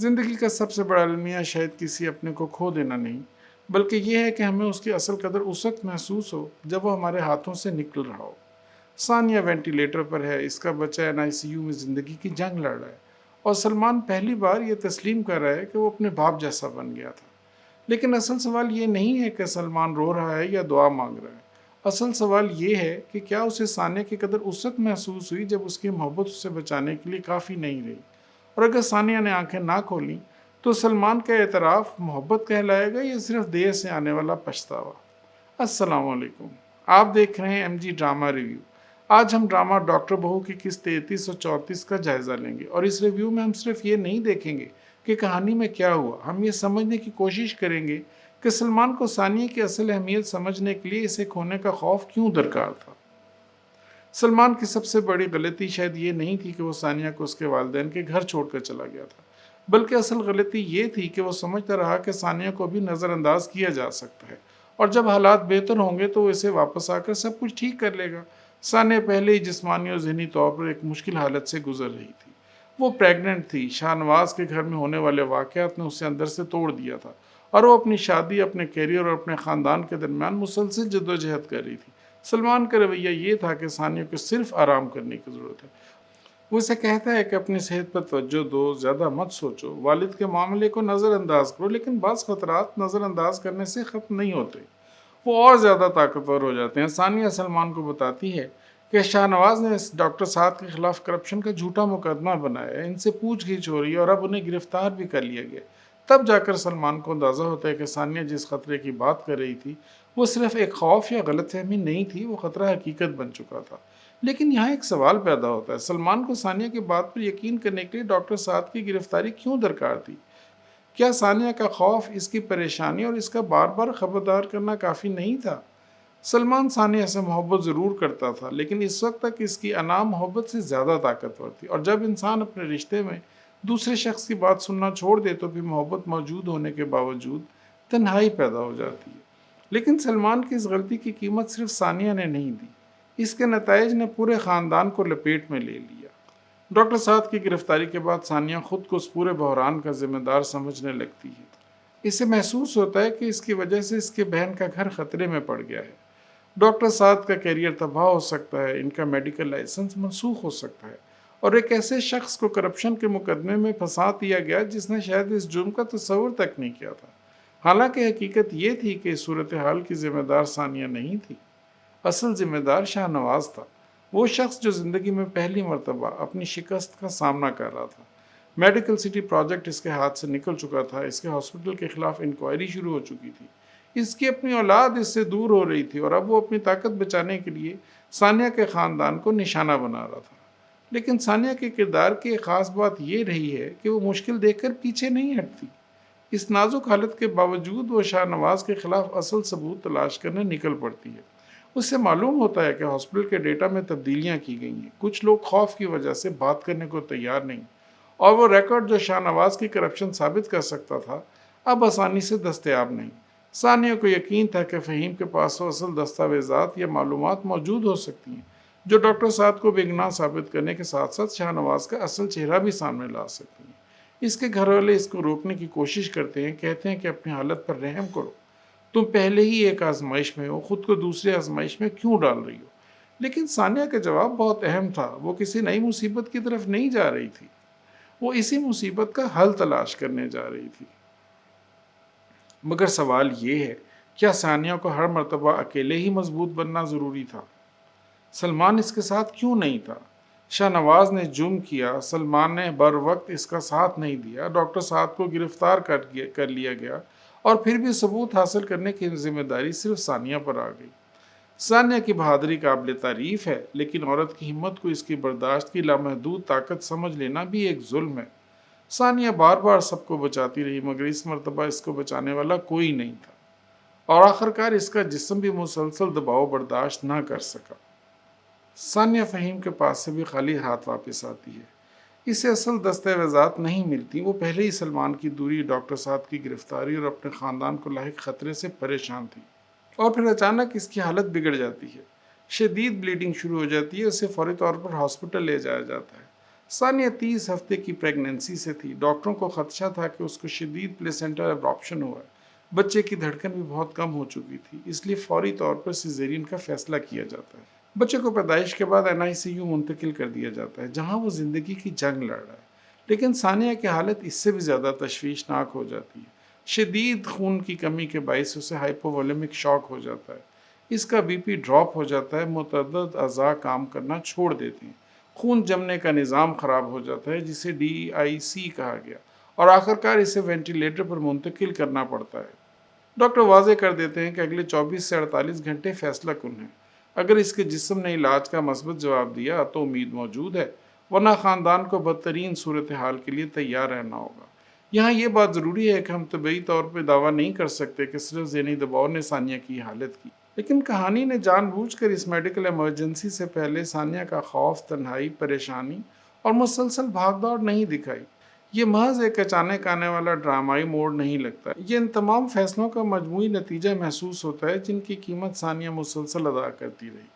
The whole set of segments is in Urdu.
زندگی کا سب سے بڑا المیہ شاید کسی اپنے کو کھو دینا نہیں، بلکہ یہ ہے کہ ہمیں اس کی اصل قدر اس وقت محسوس ہو جب وہ ہمارے ہاتھوں سے نکل رہا ہو۔ ثانیہ وینٹیلیٹر پر ہے، اس کا بچہ NICU میں زندگی کی جنگ لڑ رہا ہے، اور سلمان پہلی بار یہ تسلیم کر رہا ہے کہ وہ اپنے باپ جیسا بن گیا تھا۔ لیکن اصل سوال یہ نہیں ہے کہ سلمان رو رہا ہے یا دعا مانگ رہا ہے۔ اصل سوال یہ ہے کہ کیا اسے ثانیہ کی قدر اس وقت محسوس ہوئی جب اس کی محبت اسے بچانے کے لیے کافی نہیں رہی، اور اگر ثانیہ نے آنکھیں نہ کھولیں تو سلمان کا اعتراف محبت کہلائے گا یا صرف دیر سے آنے والا پچھتاوا؟ السلام علیکم، آپ دیکھ رہے ہیں MG ڈرامہ ریویو۔ آج ہم ڈرامہ ڈاکٹر بہو کی قسط 33 اور 34 کا جائزہ لیں گے، اور اس ریویو میں ہم صرف یہ نہیں دیکھیں گے کہ کہانی میں کیا ہوا، ہم یہ سمجھنے کی کوشش کریں گے کہ سلمان کو ثانیہ کی اصل اہمیت سمجھنے کے لیے اسے کھونے کا خوف کیوں درکار تھا۔ سلمان کی سب سے بڑی غلطی شاید یہ نہیں تھی کہ وہ ثانیہ کو اس کے والدین کے گھر چھوڑ کر چلا گیا تھا، بلکہ اصل غلطی یہ تھی کہ وہ سمجھتا رہا کہ ثانیہ کو بھی نظر انداز کیا جا سکتا ہے، اور جب حالات بہتر ہوں گے تو وہ اسے واپس آ کر سب کچھ ٹھیک کر لے گا۔ ثانیہ پہلے ہی جسمانی اور ذہنی طور پر ایک مشکل حالت سے گزر رہی تھی۔ وہ پریگننٹ تھی، شاہ نواز کے گھر میں ہونے والے واقعات نے اسے اندر سے توڑ دیا تھا، اور وہ اپنی شادی، اپنے کیریئر اور اپنے خاندان کے درمیان مسلسل جدوجہد کر رہی تھی۔ سلمان کا رویہ یہ تھا کہ ثانیہ کو صرف آرام کرنے کی ضرورت ہے۔ وہ اسے کہتا ہے کہ اپنی صحت پر توجہ دو، زیادہ مت سوچو، والد کے معاملے کو نظر انداز کرو، لیکن بعض خطرات نظر انداز کرنے سے ختم نہیں ہوتے، وہ اور زیادہ طاقتور ہو جاتے ہیں۔ ثانیہ سلمان کو بتاتی ہے کہ شاہ نواز نے ڈاکٹر سعد کے خلاف کرپشن کا جھوٹا مقدمہ بنایا ہے، ان سے پوچھ گچھ ہو رہی ہے، اور اب انہیں گرفتار بھی کر لیا گیا۔ تب جا کر سلمان کو اندازہ ہوتا ہے کہ ثانیہ جس خطرے کی بات کر رہی تھی وہ صرف ایک خوف یا غلط فہمی نہیں تھی، وہ خطرہ حقیقت بن چکا تھا۔ لیکن یہاں ایک سوال پیدا ہوتا ہے، سلمان کو ثانیہ کی بات پر یقین کرنے کے لیے ڈاکٹر سعد کی گرفتاری کیوں درکار تھی؟ کیا ثانیہ کا خوف، اس کی پریشانی اور اس کا بار بار خبردار کرنا کافی نہیں تھا؟ سلمان ثانیہ سے محبت ضرور کرتا تھا، لیکن اس وقت تک اس کی انا محبت سے زیادہ طاقتور تھی، اور جب انسان اپنے رشتے میں دوسرے شخص کی بات سننا چھوڑ دے تو بھی محبت موجود ہونے کے باوجود تنہائی پیدا ہو جاتی ہے۔ لیکن سلمان کی اس غلطی کی قیمت صرف ثانیہ نے نہیں دی، اس کے نتائج نے پورے خاندان کو لپیٹ میں لے لیا۔ ڈاکٹر سعد کی گرفتاری کے بعد ثانیہ خود کو اس پورے بحران کا ذمہ دار سمجھنے لگتی ہے۔ اسے محسوس ہوتا ہے کہ اس کی وجہ سے اس کی بہن کا گھر خطرے میں پڑ گیا ہے۔ ڈاکٹر سعد کا کیریئر تباہ ہو سکتا ہے، ان کا میڈیکل لائسنس منسوخ ہو سکتا ہے، اور ایک ایسے شخص کو کرپشن کے مقدمے میں پھنسا دیا گیا جس نے شاید اس جرم کا تصور تک نہیں کیا تھا۔ حالانکہ حقیقت یہ تھی کہ اس صورتحال کی ذمہ دار ثانیہ نہیں تھی، اصل ذمہ دار شاہ نواز تھا، وہ شخص جو زندگی میں پہلی مرتبہ اپنی شکست کا سامنا کر رہا تھا۔ میڈیکل سٹی پروجیکٹ اس کے ہاتھ سے نکل چکا تھا، اس کے ہاسپٹل کے خلاف انکوائری شروع ہو چکی تھی، اس کی اپنی اولاد اس سے دور ہو رہی تھی، اور اب وہ اپنی طاقت بچانے کے لیے ثانیہ کے خاندان کو نشانہ بنا رہا تھا۔ لیکن ثانیہ کے کردار کی ایک خاص بات یہ رہی ہے کہ وہ مشکل دیکھ کر پیچھے نہیں ہٹتی۔ اس نازک حالت کے باوجود وہ شاہ نواز کے خلاف اصل ثبوت تلاش کرنے نکل پڑتی ہے۔ اس سے معلوم ہوتا ہے کہ ہاسپٹل کے ڈیٹا میں تبدیلیاں کی گئی ہیں، کچھ لوگ خوف کی وجہ سے بات کرنے کو تیار نہیں، اور وہ ریکارڈ جو شاہ نواز کی کرپشن ثابت کر سکتا تھا اب آسانی سے دستیاب نہیں۔ ثانیہ کو یقین تھا کہ فہیم کے پاس وہ اصل دستاویزات یا معلومات موجود ہو سکتی ہیں جو ڈاکٹر سعد کو بے گناہ ثابت کرنے کے ساتھ ساتھ شاہ نواز کا اصل چہرہ بھی سامنے لا سکتی ہیں۔ اس کے گھر والے اس کو روکنے کی کوشش کرتے ہیں، کہتے ہیں کہ اپنی حالت پر رحم کرو، تم پہلے ہی ایک آزمائش میں ہو، خود کو دوسرے آزمائش میں کیوں ڈال رہی ہو؟ لیکن ثانیہ کا جواب بہت اہم تھا، وہ کسی نئی مصیبت کی طرف نہیں جا رہی تھی، وہ اسی مصیبت کا حل تلاش کرنے جا رہی تھی۔ مگر سوال یہ ہے، کیا ثانیہ کو ہر مرتبہ اکیلے ہی مضبوط بننا ضروری تھا؟ سلمان اس کے ساتھ کیوں نہیں تھا؟ شاہ نواز نے جرم کیا، سلمان نے بر وقت اس کا ساتھ نہیں دیا، ڈاکٹر سعد کو گرفتار کر لیا گیا، اور پھر بھی ثبوت حاصل کرنے کی ذمہ داری صرف ثانیہ پر آ گئی۔ ثانیہ کی بہادری قابل تعریف ہے، لیکن عورت کی ہمت کو اس کی برداشت کی لامحدود طاقت سمجھ لینا بھی ایک ظلم ہے۔ ثانیہ بار بار سب کو بچاتی رہی، مگر اس مرتبہ اس کو بچانے والا کوئی نہیں تھا، اور آخرکار اس کا جسم بھی مسلسل دباؤ برداشت نہ کر سکا۔ ثانیہ فہیم کے پاس سے بھی خالی ہاتھ واپس آتی ہے، اسے اصل دستاویزات نہیں ملتی، وہ پہلے ہی سلمان کی دوری، ڈاکٹر سعد کی گرفتاری اور اپنے خاندان کو لاحق خطرے سے پریشان تھی، اور پھر اچانک اس کی حالت بگڑ جاتی ہے، شدید بلیڈنگ شروع ہو جاتی ہے، اسے فوری طور پر ہاسپٹل لے جایا جاتا ہے۔ ثانیہ 30 ہفتے کی پریگننسی سے تھی۔ ڈاکٹروں کو خدشہ تھا کہ اس کو شدید پلیسنٹا ایبراپشن ہوا ہے۔ بچے کی دھڑکن بھی بہت کم ہو چکی تھی، اس لیے فوری طور پر سیزیرین کا فیصلہ کیا جاتا ہے۔ بچے کو پیدائش کے بعد NICU منتقل کر دیا جاتا ہے، جہاں وہ زندگی کی جنگ لڑ رہا ہے۔ لیکن ثانیہ کی حالت اس سے بھی زیادہ تشویشناک ہو جاتی ہے۔ شدید خون کی کمی کے باعث اسے ہائپوولیمک شاک ہو جاتا ہے۔ اس کا BP ڈراپ ہو جاتا ہے، متعدد اعضاء کام کرنا چھوڑ دیتے ہیں، خون جمنے کا نظام خراب ہو جاتا ہے جسے DIC کہا گیا، اور آخرکار اسے وینٹیلیٹر پر منتقل کرنا پڑتا ہے۔ ڈاکٹر واضح کر دیتے ہیں کہ اگلے 24 سے 48 گھنٹے فیصلہ کن ہیں۔ اگر اس کے جسم نے علاج کا مثبت جواب دیا تو امید موجود ہے، ورنہ خاندان کو بدترین صورتحال کے لیے تیار رہنا ہوگا۔ یہاں یہ بات ضروری ہے کہ ہم طبی طور پہ دعویٰ نہیں کر سکتے کہ صرف ذہنی دباؤ نے ثانیہ کی حالت کی، لیکن کہانی نے جان بوجھ کر اس میڈیکل ایمرجنسی سے پہلے ثانیہ کا خوف، تنہائی، پریشانی اور مسلسل بھاگ دوڑ نہیں دکھائی۔ یہ محض ایک اچانک آنے والا ڈرامائی موڑ نہیں لگتا، یہ ان تمام فیصلوں کا مجموعی نتیجہ محسوس ہوتا ہے جن کی قیمت ثانیہ مسلسل ادا کرتی رہی۔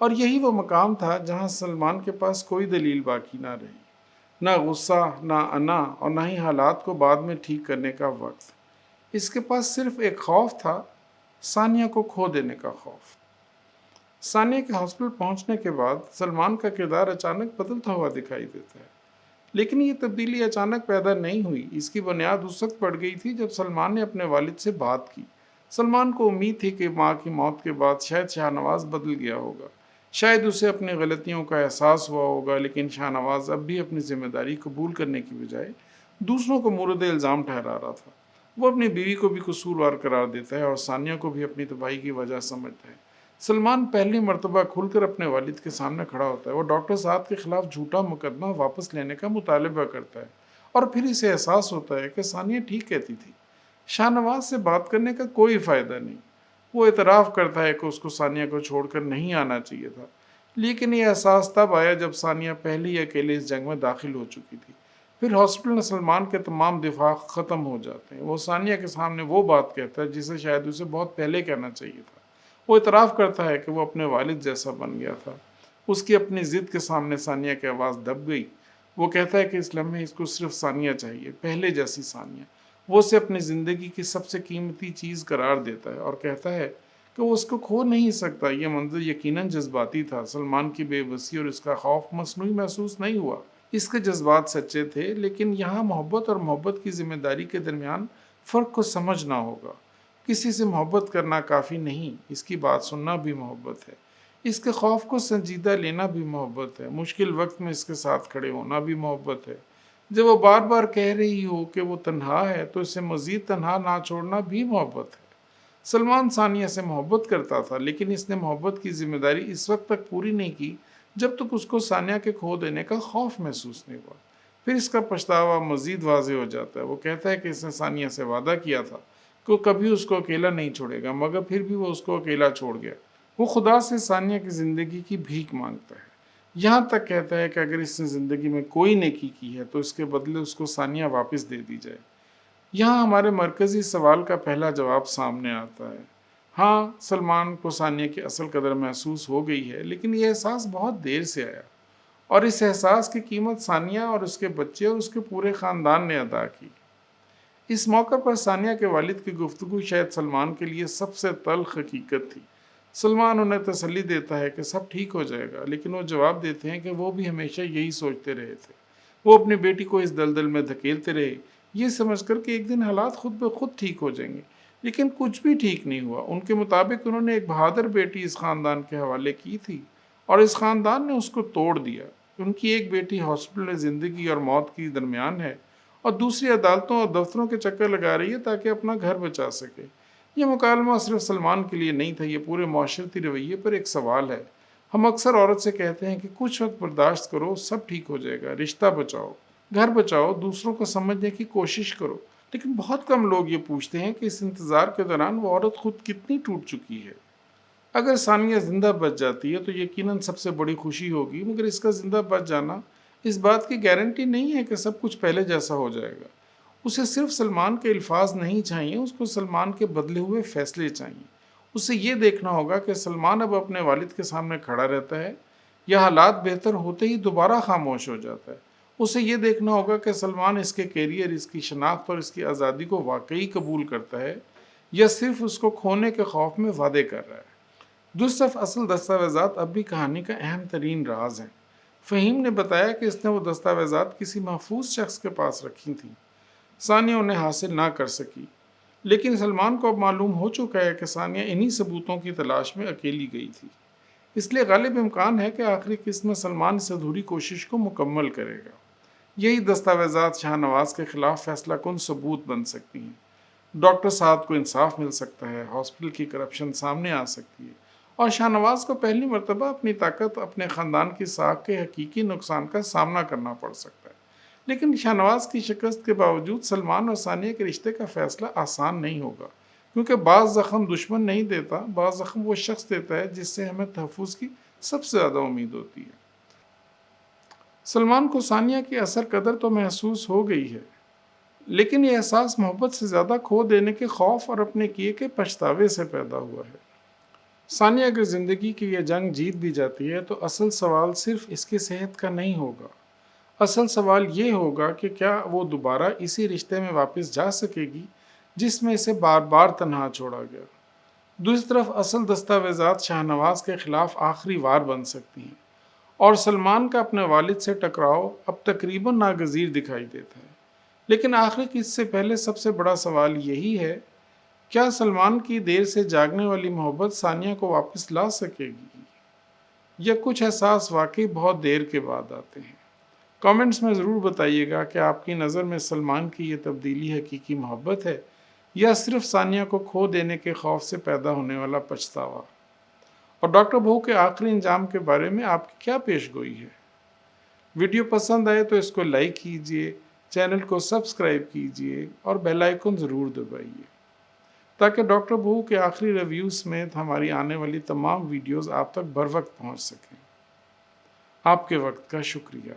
اور یہی وہ مقام تھا جہاں سلمان کے پاس کوئی دلیل باقی نہ رہی، نہ غصہ، نہ انا، اور نہ ہی حالات کو بعد میں ٹھیک کرنے کا وقت۔ اس کے پاس صرف ایک خوف تھا، ثانیہ کو کھو دینے کا خوف۔ ثانیہ کے ہاسپٹل پہنچنے کے بعد سلمان کا کردار اچانک بدلتا ہوا دکھائی دیتا ہے، لیکن یہ تبدیلی اچانک پیدا نہیں ہوئی۔ اس کی بنیاد اس وقت پڑ گئی تھی جب سلمان نے اپنے والد سے بات کی۔ سلمان کو امید تھی کہ ماں کی موت کے بعد شاید شاہ نواز بدل گیا ہوگا، شاید اسے اپنی غلطیوں کا احساس ہوا ہوگا، لیکن شاہ نواز اب بھی اپنی ذمہ داری قبول کرنے کی بجائے دوسروں کو مورد الزام ٹھہرا رہا تھا۔ وہ اپنی بیوی کو بھی قصوروار قرار دیتا ہے اور ثانیہ کو بھی اپنی تباہی کی وجہ سمجھتا ہے۔ سلمان پہلی مرتبہ کھل کر اپنے والد کے سامنے کھڑا ہوتا ہے۔ وہ ڈاکٹر سعد کے خلاف جھوٹا مقدمہ واپس لینے کا مطالبہ کرتا ہے، اور پھر اسے احساس ہوتا ہے کہ ثانیہ ٹھیک کہتی تھی، شاہ نواز سے بات کرنے کا کوئی فائدہ نہیں۔ وہ اعتراف کرتا ہے کہ اس کو ثانیہ کو چھوڑ کر نہیں آنا چاہیے تھا، لیکن یہ احساس تب آیا جب ثانیہ پہلے ہی اکیلے اس جنگ میں داخل ہو چکی تھی۔ پھر ہاسپٹل میں سلمان کے تمام دفاع ختم ہو جاتے ہیں۔ وہ ثانیہ کے سامنے وہ بات کہتا ہے جسے شاید اسے بہت پہلے کہنا چاہیے تھا۔ وہ اعتراف کرتا ہے کہ وہ اپنے والد جیسا بن گیا تھا۔ اس کی اپنی ضد کے سامنے ثانیہ کی آواز دب گئی۔ وہ کہتا ہے کہ اس لمحے اس کو صرف ثانیہ چاہیے، پہلے جیسی ثانیہ۔ وہ اسے اپنی زندگی کی سب سے قیمتی چیز قرار دیتا ہے اور کہتا ہے کہ وہ اس کو کھو نہیں سکتا۔ یہ منظر یقیناً جذباتی تھا۔ سلمان کی بے بسی اور اس کا خوف مصنوعی محسوس نہیں ہوا۔ اس کے جذبات سچے تھے، لیکن یہاں محبت اور محبت کی ذمہ داری کے درمیان فرق کو سمجھنا ہوگا۔ کسی سے محبت کرنا کافی نہیں، اس کی بات سننا بھی محبت ہے۔ اس کے خوف کو سنجیدہ لینا بھی محبت ہے۔ مشکل وقت میں اس کے ساتھ کھڑے ہونا بھی محبت ہے۔ جب وہ بار بار کہہ رہی ہو کہ وہ تنہا ہے تو اسے مزید تنہا نہ چھوڑنا بھی محبت ہے۔ سلمان ثانیہ سے محبت کرتا تھا، لیکن اس نے محبت کی ذمہ داری اس وقت تک پوری نہیں کی جب تک اس کو ثانیہ کے کھو دینے کا خوف محسوس نہیں ہوا۔ پھر اس کا پچھتاوا مزید واضح ہو جاتا ہے۔ وہ کہتا ہے کہ اس نے ثانیہ سے وعدہ کیا تھا کہ وہ کبھی اس کو اکیلا نہیں چھوڑے گا، مگر پھر بھی وہ اس کو اکیلا چھوڑ گیا۔ وہ خدا سے ثانیہ کی زندگی کی بھیک مانگتا ہے، یہاں تک کہتا ہے کہ اگر اس نے زندگی میں کوئی نیکی کی ہے تو اس کے بدلے اس کو ثانیہ واپس دے دی جائے۔ یہاں ہمارے مرکزی سوال کا پہلا جواب سامنے آتا ہے۔ ہاں، سلمان کو ثانیہ کی اصل قدر محسوس ہو گئی ہے، لیکن یہ احساس بہت دیر سے آیا، اور اس احساس کی قیمت ثانیہ اور اس کے بچے اور اس کے پورے خاندان نے ادا کی۔ اس موقع پر ثانیہ کے والد کی گفتگو شاید سلمان کے لیے سب سے تلخ حقیقت تھی۔ سلمان انہیں تسلی دیتا ہے کہ سب ٹھیک ہو جائے گا، لیکن وہ جواب دیتے ہیں کہ وہ بھی ہمیشہ یہی سوچتے رہے تھے۔ وہ اپنی بیٹی کو اس دلدل میں دھکیلتے رہے، یہ سمجھ کر کہ ایک دن حالات خود بخود ٹھیک ہو جائیں گے، لیکن کچھ بھی ٹھیک نہیں ہوا۔ ان کے مطابق انہوں نے ایک بہادر بیٹی اس خاندان کے حوالے کی تھی، اور اس خاندان نے اس کو توڑ دیا۔ ان کی ایک بیٹی ہاسپٹل میں زندگی اور موت کے درمیان ہے، اور دوسری عدالتوں اور دفتروں کے چکر لگا رہی ہے تاکہ اپنا گھر بچا سکے۔ یہ مکالمہ صرف سلمان کے لیے نہیں تھا، یہ پورے معاشرتی رویے پر ایک سوال ہے۔ ہم اکثر عورت سے کہتے ہیں کہ کچھ وقت برداشت کرو، سب ٹھیک ہو جائے گا، رشتہ بچاؤ، گھر بچاؤ، دوسروں کو سمجھنے کی کوشش کرو، لیکن بہت کم لوگ یہ پوچھتے ہیں کہ اس انتظار کے دوران وہ عورت خود کتنی ٹوٹ چکی ہے۔ اگر ثانیہ زندہ بچ جاتی ہے تو یقیناً سب سے بڑی خوشی ہوگی، مگر اس کا زندہ بچ جانا اس بات کی گارنٹی نہیں ہے کہ سب کچھ پہلے جیسا ہو جائے گا۔ اسے صرف سلمان کے الفاظ نہیں چاہیے، اس کو سلمان کے بدلے ہوئے فیصلے چاہیے۔ اسے یہ دیکھنا ہوگا کہ سلمان اب اپنے والد کے سامنے کھڑا رہتا ہے یا حالات بہتر ہوتے ہی دوبارہ خاموش ہو جاتا ہے۔ اسے یہ دیکھنا ہوگا کہ سلمان اس کے کیریئر، اس کی شناخت اور اس کی آزادی کو واقعی قبول کرتا ہے یا صرف اس کو کھونے کے خوف میں وعدے کر رہا ہے۔ دوسرف اصل دستاویزات اب بھی کہانی کا اہم ترین راز ہیں۔ فہیم نے بتایا کہ اس نے وہ دستاویزات کسی محفوظ شخص کے پاس رکھی تھیں۔ ثانیہ انہیں حاصل نہ کر سکی، لیکن سلمان کو اب معلوم ہو چکا ہے کہ ثانیہ انہی ثبوتوں کی تلاش میں اکیلی گئی تھی۔ اس لیے غالب امکان ہے کہ آخری قسط میں سلمان اس ادھوری کوشش کو مکمل کرے گا۔ یہی دستاویزات شاہ نواز کے خلاف فیصلہ کن ثبوت بن سکتی ہیں۔ ڈاکٹر سعد کو انصاف مل سکتا ہے، ہاسپٹل کی کرپشن سامنے آ سکتی ہے، اور شاہ نواز کو پہلی مرتبہ اپنی طاقت، اپنے خاندان کی ساکھ کے حقیقی نقصان کا سامنا کرنا پڑ سکتا ہے۔ لیکن شاہ نواز کی شکست کے باوجود سلمان اور ثانیہ کے رشتے کا فیصلہ آسان نہیں ہوگا، کیونکہ بعض زخم دشمن نہیں دیتا، بعض زخم وہ شخص دیتا ہے جس سے ہمیں تحفظ کی سب سے زیادہ امید ہوتی ہے۔ سلمان کو ثانیہ کی اثر قدر تو محسوس ہو گئی ہے، لیکن یہ احساس محبت سے زیادہ کھو دینے کے خوف اور اپنے کیے کے پچھتاوے سے پیدا ہوا ہے۔ ثانیہ اگر زندگی کی یہ جنگ جیت بھی جاتی ہے تو اصل سوال صرف اس کی صحت کا نہیں ہوگا۔ اصل سوال یہ ہوگا کہ کیا وہ دوبارہ اسی رشتے میں واپس جا سکے گی جس میں اسے بار بار تنہا چھوڑا گیا۔ دوسری طرف اصل دستاویزات شاہ نواز کے خلاف آخری وار بن سکتی ہیں، اور سلمان کا اپنے والد سے ٹکراؤ اب تقریباً ناگزیر دکھائی دیتا ہے۔ لیکن آخری قسط سے پہلے سب سے بڑا سوال یہی ہے، کیا سلمان کی دیر سے جاگنے والی محبت ثانیہ کو واپس لا سکے گی، یا کچھ احساس واقعی بہت دیر کے بعد آتے ہیں؟ کامنٹس میں ضرور بتائیے گا کہ آپ کی نظر میں سلمان کی یہ تبدیلی حقیقی محبت ہے یا صرف ثانیہ کو کھو دینے کے خوف سے پیدا ہونے والا پچھتاوا؟ اور ڈاکٹر بہو کے آخری انجام کے بارے میں آپ کی کیا پیش گوئی ہے؟ ویڈیو پسند آئے تو اس کو لائک کیجئے، چینل کو سبسکرائب کیجئے اور بیل آئیکن ضرور دبائیے، تاکہ ڈاکٹر بہو کے آخری ریویو سمیت ہماری آنے والی تمام ویڈیوز آپ تک بر وقت پہنچ سکیں۔ آپ کے وقت کا شکریہ۔